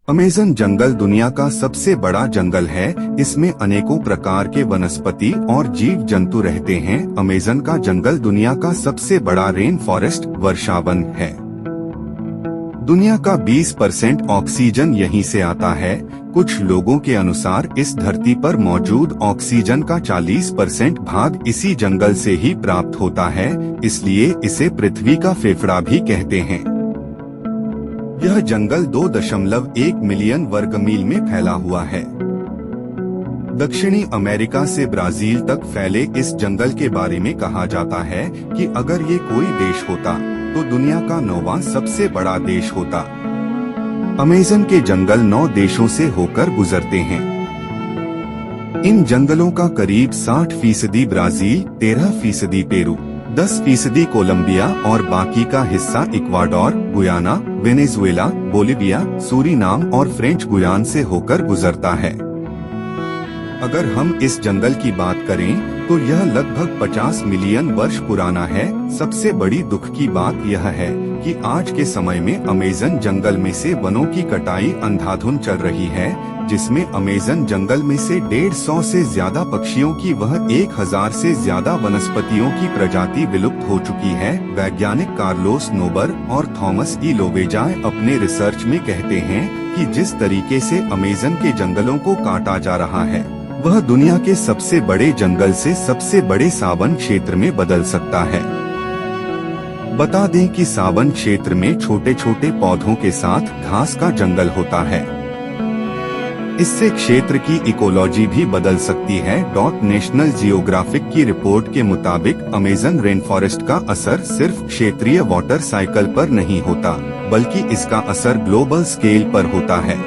Amazon जंगल दुनिया का सबसे बड़ा जंगल है। इसमें अनेकों प्रकार के वनस्पति और जीव जंतु रहते हैं। अमेज़न का जंगल दुनिया का सबसे बड़ा रेन फॉरेस्ट वर्षावन है। दुनिया का 20% ऑक्सीजन यहीं से आता है। कुछ लोगों के अनुसार इस धरती पर मौजूद ऑक्सीजन का 40% भाग इसी जंगल से ही प्राप्त होता है, इसलिए इसे पृथ्वी का फेफड़ा भी कहते हैं। यह जंगल 2.1 मिलियन वर्ग मील में फैला हुआ है। दक्षिणी अमेरिका से ब्राजील तक फैले इस जंगल के बारे में कहा जाता है कि अगर ये कोई देश होता तो दुनिया का 9वां सबसे बड़ा देश होता। अमेज़न के जंगल 9 देशों से होकर गुजरते हैं। इन जंगलों का करीब 60% ब्राजील, 13% पेरू, 10% कोलंबिया और बाकी का हिस्सा Ecuador, Guyana, Venezuela, Bolivia, Suriname और फ्रेंच गुयान से होकर गुजरता है। अगर हम इस जंगल की बात करें तो यह लगभग 50 मिलियन वर्ष पुराना है। सबसे बड़ी दुख की बात यह है कि आज के समय में अमेज़न जंगल में से वनों की कटाई अंधाधुंध चल रही है, जिसमें अमेज़न जंगल में से 150 से ज्यादा पक्षियों की वह 1000 से ज्यादा वनस्पतियों की प्रजाति विलुप्त हो चुकी है। वैज्ञानिक कार्लोस नोबर और थॉमस ई लोवेजाय अपने रिसर्च में कहते हैं कि जिस तरीके से अमेज़न के जंगलों को काटा जा रहा है, वह दुनिया के सबसे बड़े जंगल से सबसे बड़े सावन क्षेत्र में बदल सकता है। बता दें कि सावन क्षेत्र में छोटे छोटे पौधों के साथ घास का जंगल होता है। इससे क्षेत्र की इकोलॉजी भी बदल सकती है। नेशनल जियोग्राफिक की रिपोर्ट के मुताबिक अमेज़न रेन फॉरेस्ट का असर सिर्फ क्षेत्रीय वाटर साइकिल पर नहीं होता, बल्कि इसका असर ग्लोबल स्केल पर होता है।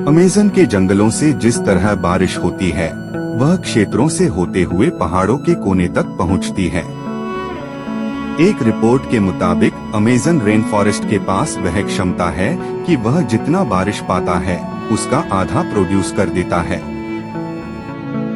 अमेज़न के जंगलों से जिस तरह बारिश होती है, वह क्षेत्रों से होते हुए पहाड़ों के कोने तक पहुंचती है। एक रिपोर्ट के मुताबिक अमेज़न रेन फॉरेस्ट के पास वह क्षमता है कि वह जितना बारिश पाता है उसका आधा प्रोड्यूस कर देता है।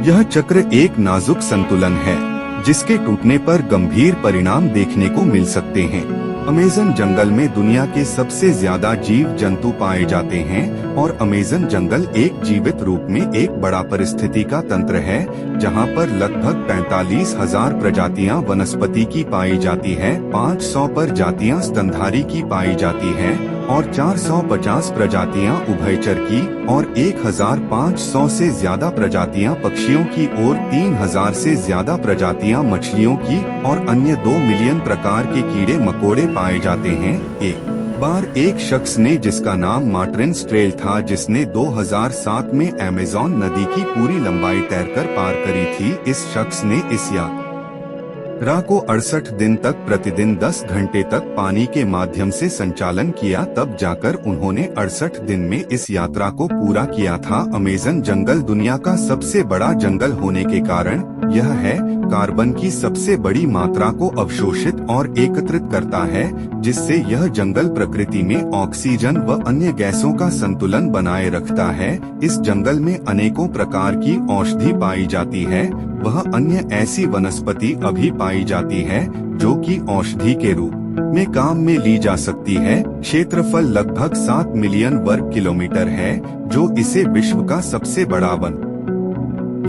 यह चक्र एक नाजुक संतुलन है, जिसके टूटने पर गंभीर परिणाम देखने को मिल सकते हैं। अमेज़न जंगल में दुनिया के सबसे ज्यादा जीव जंतु पाए जाते हैं और अमेज़न जंगल एक जीवित रूप में एक बड़ा पारिस्थितिकी का तंत्र है, जहां पर लगभग 45,000 प्रजातियां वनस्पति की पाई जाती है, 500 प्रजातियां स्तनधारी की पाई जाती है और 450 प्रजातियां उभयचर की और 1500 से ज्यादा प्रजातियां पक्षियों की और 3000 से ज्यादा प्रजातियां मछलियों की और अन्य 2 मिलियन प्रकार के कीड़े मकोड़े पाए जाते हैं। एक बार एक शख्स ने, जिसका नाम मार्टिन स्ट्रेल था, जिसने 2007 में अमेज़न नदी की पूरी लंबाई तैरकर पार करी थी। इस शख्स ने इस यात्रा को 68 दिन तक प्रतिदिन 10 घंटे तक पानी के माध्यम से संचालन किया, तब जाकर उन्होंने 68 दिन में इस यात्रा को पूरा किया था। अमेज़न जंगल दुनिया का सबसे बड़ा जंगल होने के कारण यह है कार्बन की सबसे बड़ी मात्रा को अवशोषित और एकत्रित करता है, जिससे यह जंगल प्रकृति में ऑक्सीजन व अन्य गैसों का संतुलन बनाए रखता है। इस जंगल में अनेकों प्रकार की औषधि पाई जाती है। वह अन्य ऐसी वनस्पति अभी पाई जाती है जो कि औषधि के रूप में काम में ली जा सकती है। क्षेत्रफल लगभग 7 मिलियन वर्ग किलोमीटर है, जो इसे विश्व का सबसे बड़ा वन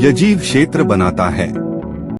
यजीव क्षेत्र बनाता है।